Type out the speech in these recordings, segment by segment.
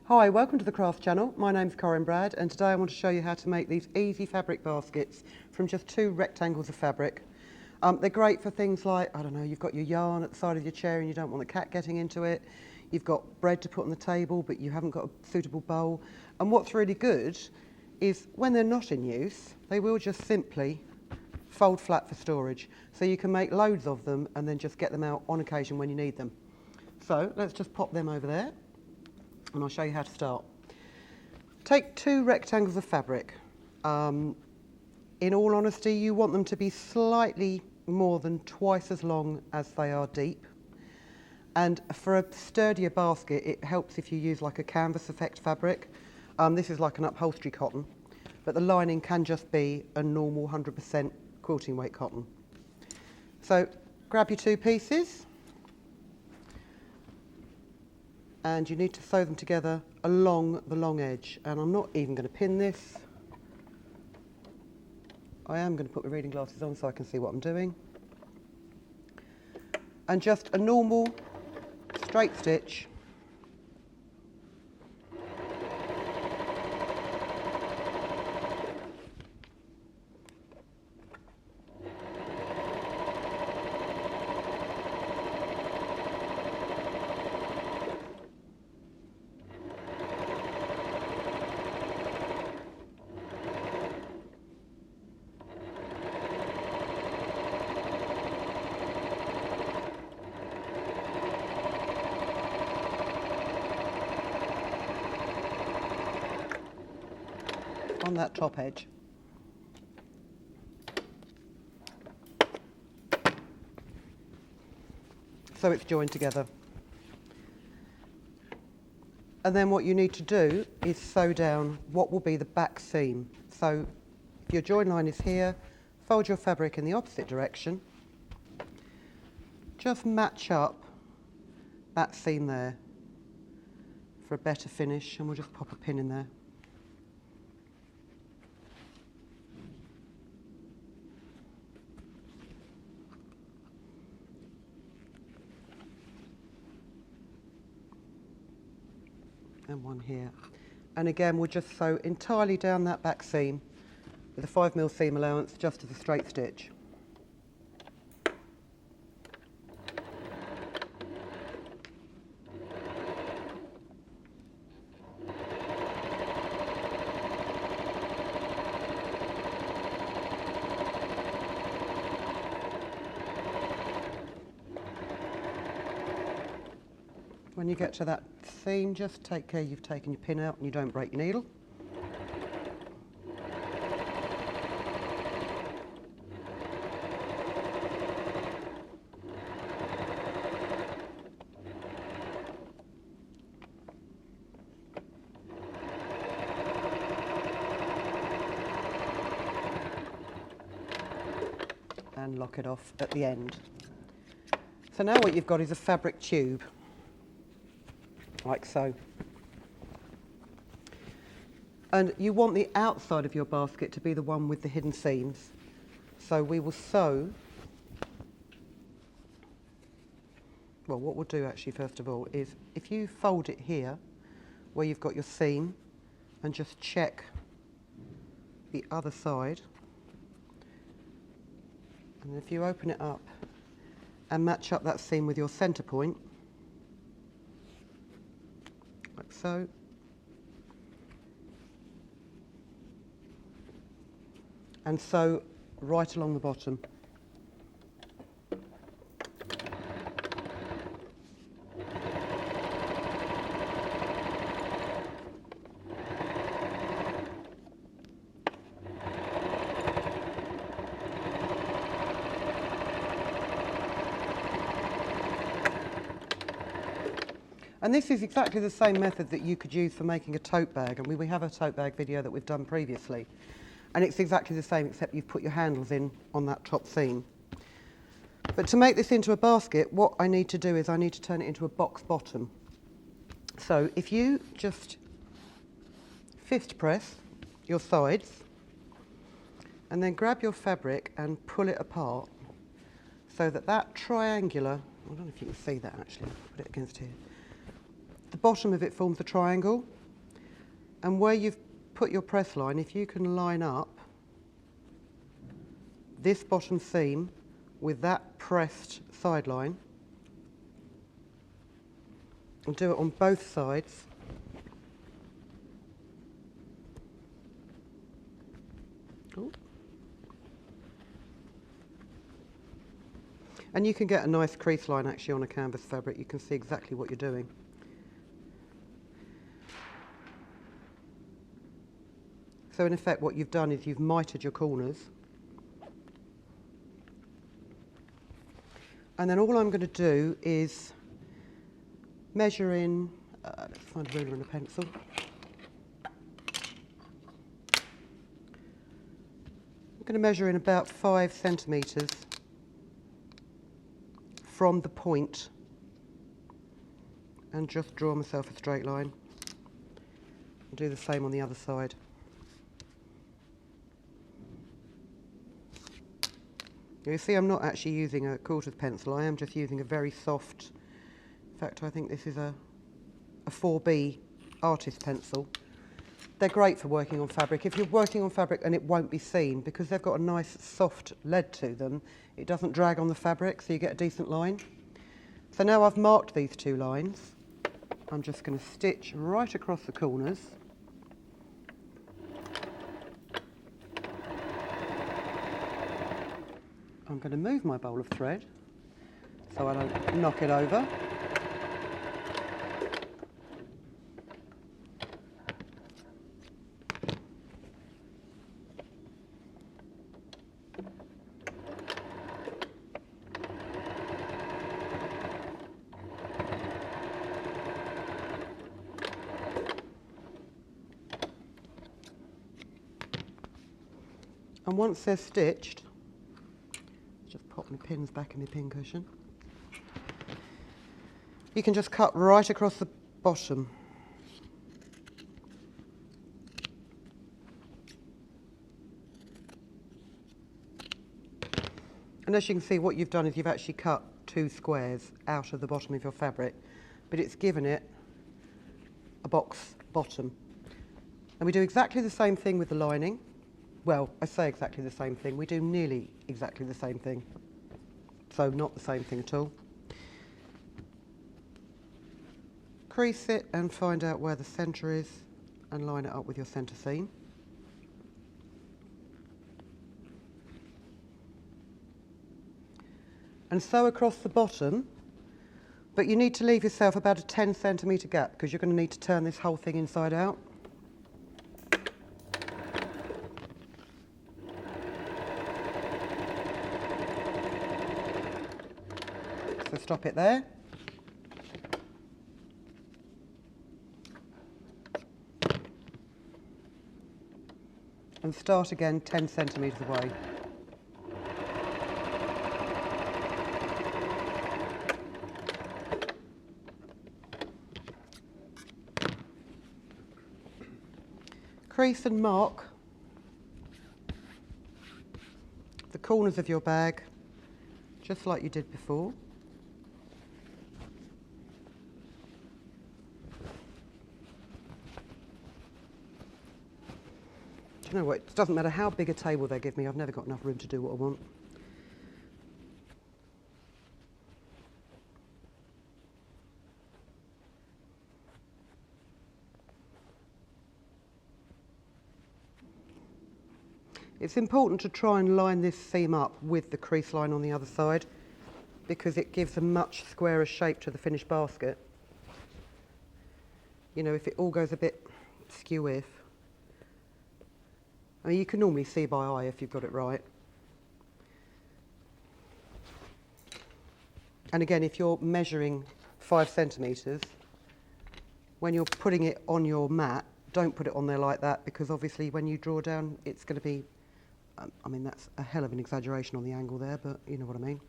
Hi, welcome to the Craft Channel. My name's Corinne Brad and today I want to show you how to make these easy fabric baskets from just 2 rectangles of fabric. They're great for things like, I don't know, you've got your yarn at the side of your chair and you don't want the cat getting into it. You've got bread to put on the table but you haven't got a suitable bowl. And what's really good is when they're not in use, they will just simply fold flat for storage. So you can make loads of them and then just get them out on occasion when you need them. So let's just pop them over there. And I'll show you how to start. Take 2 rectangles of fabric. In all honesty, you want them to be slightly more than twice as long as they are deep. And for a sturdier basket, it helps if you use like a canvas effect fabric. This is like an upholstery cotton, but the lining can just be a normal 100% quilting weight cotton. So grab your 2 pieces. And you need to sew them together along the long edge. And I'm not even going to pin this. I am going to put my reading glasses on so I can see what I'm doing. And just a normal straight stitch. On that top edge. So it's joined together. And then what you need to do is sew down what will be the back seam. So if your join line is here, fold your fabric in the opposite direction. Just match up that seam there for a better finish, and we'll just pop a pin in there. And one here. And again, we'll just sew entirely down that back seam with a 5mm seam allowance, just as a straight stitch. When you get to that seam, just take care you've taken your pin out and you don't break your needle. And lock it off at the end. So now what you've got is a fabric tube. Like so. And you want the outside of your basket to be the one with the hidden seams. So we will sew, well, what we'll do actually first of all is if you fold it here where you've got your seam and just check the other side, and if you open it up and match up that seam with your centre point, like so. And sew right along the bottom. And this is exactly the same method that you could use for making a tote bag. And we have a tote bag video that we've done previously. And it's exactly the same, except you've put your handles in on that top seam. But to make this into a basket, what I need to do is I need to turn it into a box bottom. So if you just fist press your sides and then grab your fabric and pull it apart so that that triangular, I don't know if you can see that actually, put it against here. The bottom of it forms a triangle, and where you've put your press line, if you can line up this bottom seam with that pressed side line and do it on both sides, and you can get a nice crease line actually on a canvas fabric. You can see exactly what you're doing. So in effect what you've done is you've mitered your corners. And then all I'm going to do is measure in, let's find a ruler and a pencil. I'm going to measure in about 5 centimetres from the point and just draw myself a straight line. I'll do the same on the other side. You see I'm not actually using a quarters pencil, I am just using a very soft, in fact I think this is a 4B artist pencil. They're great for working on fabric. If you're working on fabric and it won't be seen, because they've got a nice soft lead to them, it doesn't drag on the fabric, so you get a decent line. So now I've marked these 2 lines, I'm just going to stitch right across the corners. I'm going to move my bowl of thread so I don't knock it over. And once they're stitched, just pop my pins back in my pin cushion. You can just cut right across the bottom. And as you can see, what you've done is you've actually cut 2 squares out of the bottom of your fabric, but it's given it a box bottom. And we do exactly the same thing with the lining. Well, I say exactly the same thing, we do nearly exactly the same thing. So not the same thing at all. Crease it and find out where the centre is and line it up with your centre seam. And sew across the bottom, but you need to leave yourself about a 10 centimetre gap because you're going to need to turn this whole thing inside out. So stop it there. And start again 10 centimetres away. Crease and mark the corners of your bag just like you did before. Do you know what, it doesn't matter how big a table they give me, I've never got enough room to do what I want. It's important to try and line this seam up with the crease line on the other side because it gives a much squarer shape to the finished basket. You know, if it all goes a bit skew-if. I mean, you can normally see by eye if you've got it right. And again, if you're measuring 5 centimetres, when you're putting it on your mat, don't put it on there like that because obviously when you draw down, it's going to be, I mean, that's a hell of an exaggeration on the angle there, but you know what I mean.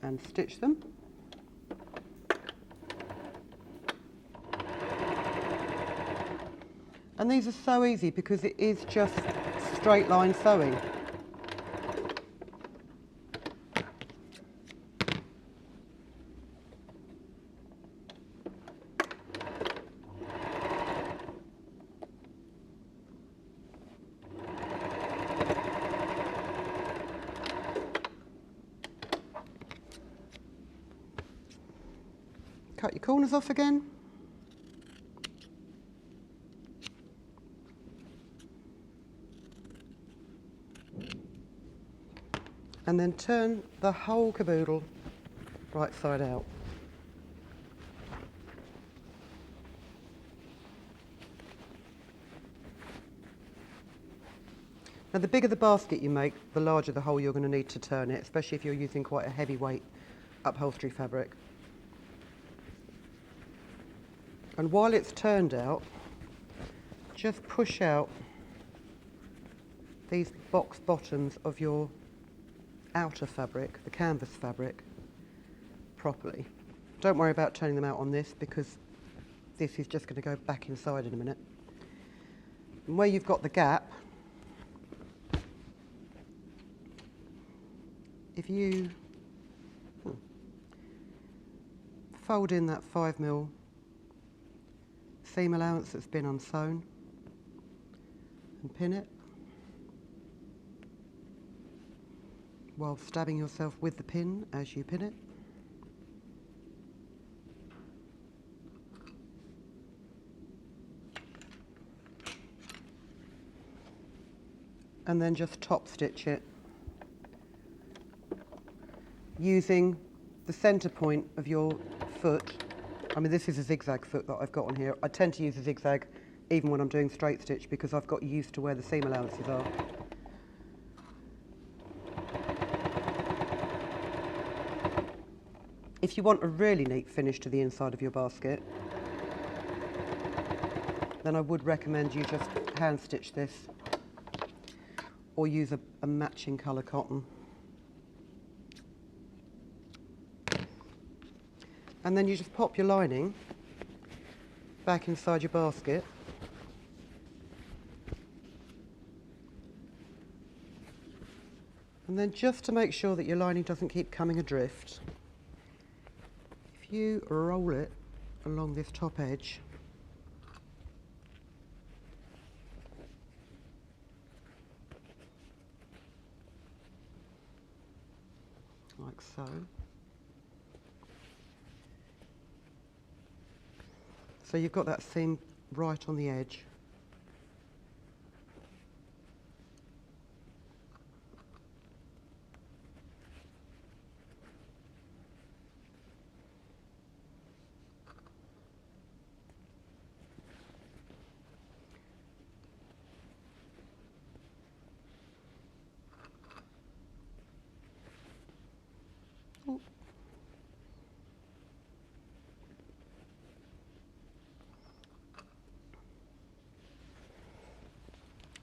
And stitch them. And these are so easy because it is just straight line sewing. Cut your corners off again. And then turn the whole caboodle right side out. Now the bigger the basket you make, the larger the hole you're going to need to turn it, especially if you're using quite a heavyweight upholstery fabric. And while it's turned out, just push out these box bottoms of your outer fabric, the canvas fabric, properly. Don't worry about turning them out on this because this is just going to go back inside in a minute. And where you've got the gap, if you fold in that 5mm seam allowance that's been unsewn and pin it while stabbing yourself with the pin as you pin it. And then just top stitch it using the centre point of your foot. I mean, this is a zigzag foot that I've got on here. I tend to use a zigzag even when I'm doing straight stitch because I've got used to where the seam allowances are. If you want a really neat finish to the inside of your basket, then I would recommend you just hand stitch this or use a matching colour cotton. And then you just pop your lining back inside your basket. And then just to make sure that your lining doesn't keep coming adrift, if you roll it along this top edge, like so. So you've got that seam right on the edge. Oh.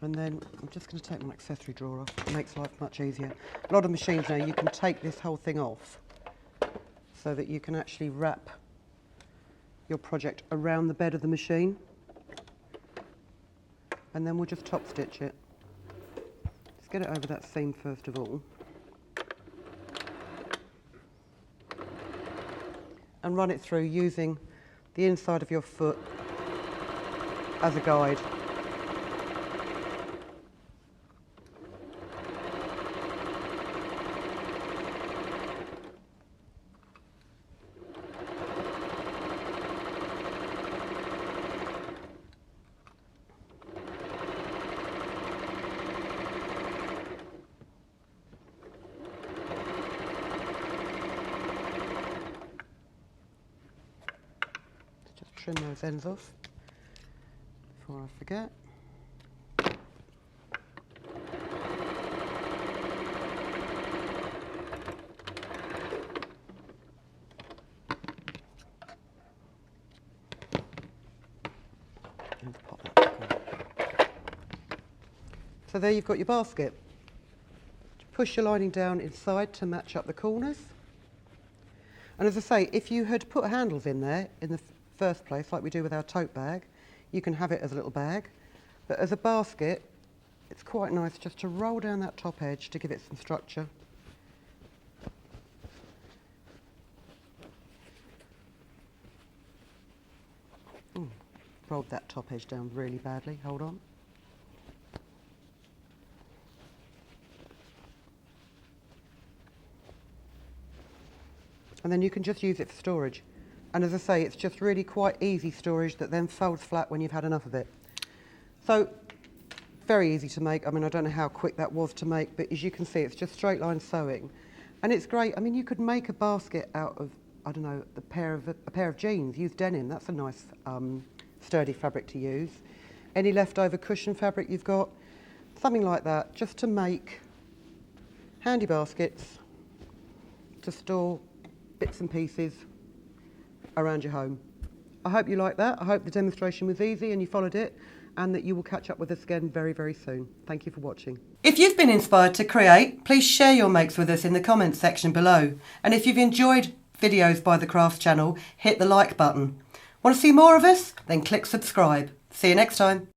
And then I'm just going to take my accessory drawer off. It makes life much easier. A lot of machines now, you can take this whole thing off so that you can actually wrap your project around the bed of the machine. And then we'll just top stitch it. Let's get it over that seam first of all. And run it through using the inside of your foot as a guide. Trim those ends off before I forget. And pop that back on. So there you've got your basket. Push your lining down inside to match up the corners. And as I say, if you had put handles in there in the first place, like we do with our tote bag, you can have it as a little bag. But as a basket, it's quite nice just to roll down that top edge to give it some structure. Rolled that top edge down really badly, hold on. And then you can just use it for storage. And as I say, it's just really quite easy storage that then folds flat when you've had enough of it. So, very easy to make. I mean, I don't know how quick that was to make, but as you can see, it's just straight line sewing. And it's great. I mean, you could make a basket out of, I don't know, a pair of jeans, use denim. That's a nice sturdy fabric to use. Any leftover cushion fabric you've got, something like that, just to make handy baskets to store bits and pieces around your home. I hope you like that. I hope the demonstration was easy and you followed it, and that you will catch up with us again very, very soon. Thank you for watching. If you've been inspired to create, please share your makes with us in the comments section below. And if you've enjoyed videos by the Crafts channel, hit the like button. Want to see more of us? Then click subscribe. See you next time.